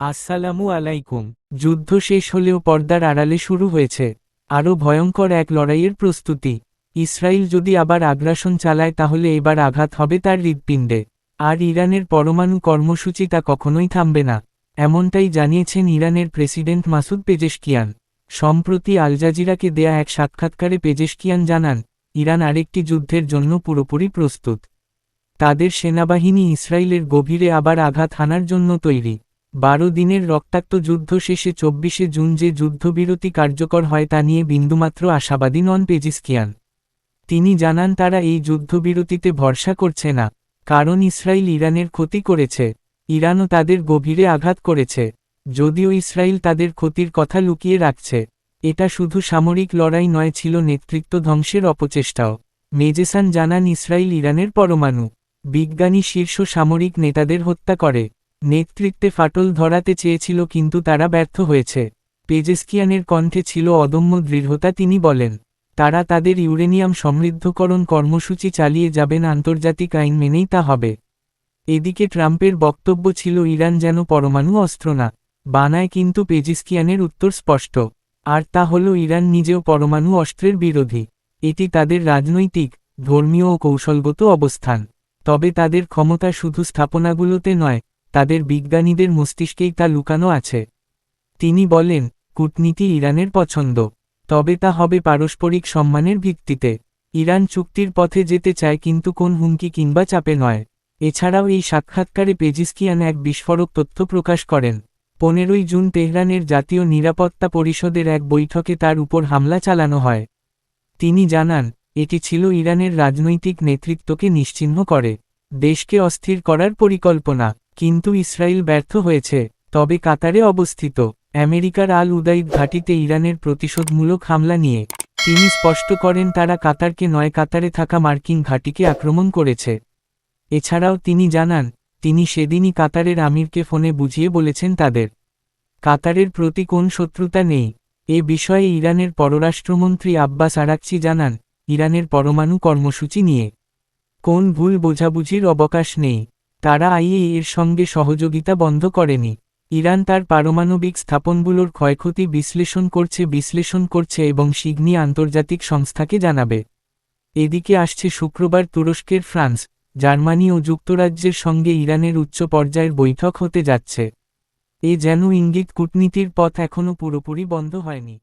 আসসালামু আলাইকুম। যুদ্ধ শেষ হলেও পর্দার আড়ালে শুরু হয়েছে আরও ভয়ঙ্কর এক লড়াইয়ের প্রস্তুতি। ইসরায়েল যদি আবার আগ্রাসন চালায় তাহলে এবার আঘাত হবে তার হৃৎপিণ্ডে। আর ইরানের পরমাণু কর্মসূচি তা কখনোই থামবে না, এমনটাই জানিয়েছেন ইরানের প্রেসিডেন্ট মাসুদ পেজেশকিয়ান। সম্প্রতি আল জাজিরাকে দেয়া এক সাক্ষাৎকারে পেজেশকিয়ান জানান, ইরান আরেকটি যুদ্ধের জন্য পুরোপুরি প্রস্তুত। তাদের সেনাবাহিনী ইসরায়েলের গভীরে আবার আঘাত হানার জন্য তৈরি। 12 দিনের রক্তাক্ত যুদ্ধ শেষে 24শে জুন যে যুদ্ধবিরতি কার্যকর হয় তা নিয়ে বিন্দুমাত্র আশাবাদী নন পেজেশকিয়ান। তিনি জানান তারা এই যুদ্ধবিরতিতে ভরসা করছে না, কারণ ইসরায়েল ইরানের ক্ষতি করেছে, ইরানও তাদের গভীরে আঘাত করেছে। যদিও ইসরায়েল তাদের ক্ষতির কথা লুকিয়ে রাখছে, এটা শুধু সামরিক লড়াই নয়, ছিল নেতৃত্ব ধ্বংসের অপচেষ্টাও। মেজেসান জানান ইসরায়েল ইরানের পরমাণু বিজ্ঞানী শীর্ষ সামরিক নেতাদের হত্যা করে, নেতৃত্বে ফাটল ধরাতে চেয়েছিল কিন্তু তারা ব্যর্থ হয়েছে। পেজেশকিয়ানের কণ্ঠে ছিল অদম্য দৃঢ়তা। তিনি বলেন, তারা তাদের ইউরেনিয়াম সমৃদ্ধকরণ কর্মসূচি চালিয়ে যাবেন, আন্তর্জাতিক আইন মেনেই তা হবে। এদিকে ট্রাম্পের বক্তব্য ছিল ইরান যেন পরমাণু অস্ত্র না বানায়, কিন্তু পেজেশকিয়ানের উত্তর স্পষ্ট, আর তা হল ইরান নিজেও পরমাণু অস্ত্রের বিরোধী। এটি তাদের রাজনৈতিক, ধর্মীয় ও কৌশলগত অবস্থান। তবে তাদের ক্ষমতা শুধু স্থাপনাগুলোতে নয়, তাদের বিজ্ঞানীদের মস্তিষ্কেই তা লুকানো আছে। তিনি বলেন, কূটনীতি ইরানের পছন্দ, তবে তা হবে পারস্পরিক সম্মানের ভিত্তিতে। ইরান চুক্তির পথে যেতে চায়, কিন্তু কোন হুমকি কিংবা চাপে নয়। এছাড়াও এই সাক্ষাৎকারে পেজেশকিয়ান এক বিস্ফোরক তথ্য প্রকাশ করেন। 15ই জুন তেহরানের জাতীয় নিরাপত্তা পরিষদের এক বৈঠকে তার উপর হামলা চালানো হয়। তিনি জানান, এটি ছিল ইরানের রাজনৈতিক নেতৃত্বকে নিশ্চিহ্ন করে, দেশকে অস্থির করার পরিকল্পনা। কিন্তু ইসরায়েল ব্যর্থ হয়েছে। তবে কাতারে অবস্থিত আমেরিকার আল উদাইদ ঘাঁটিতে ইরানের প্রতিশোধমূলক হামলা নিয়ে তিনি স্পষ্ট করেন, তারা কাতারকে নয়, কাতারে থাকা মার্কিন ঘাঁটিকে আক্রমণ করেছে। এছাড়াও তিনি জানান, তিনি সেদিনই কাতারের আমিরকে ফোনে বুঝিয়ে বলেছেন তাদের কাতারের প্রতি কোন শত্রুতা নেই। এ বিষয়ে ইরানের পররাষ্ট্রমন্ত্রী আব্বাস আরাকচি জানান, ইরানের পরমাণু কর্মসূচি নিয়ে কোন ভুল বোঝাবুঝির অবকাশ নেই। তারা আইএইএর সঙ্গে সহযোগিতা বন্ধ করেনি। ইরান তার পারমাণবিক স্থাপনগুলোর ক্ষয়ক্ষতি বিশ্লেষণ করছে এবং শিগগিরই আন্তর্জাতিক সংস্থাকে জানাবে। এদিকে আসছে শুক্রবার তুরস্কের ফ্রান্স, জার্মানি ও যুক্তরাজ্যের সঙ্গে ইরানের উচ্চ পর্যায়ের বৈঠক হতে যাচ্ছে। এ যেন ইঙ্গিত, কূটনীতির পথ এখনও পুরোপুরি বন্ধ হয়নি।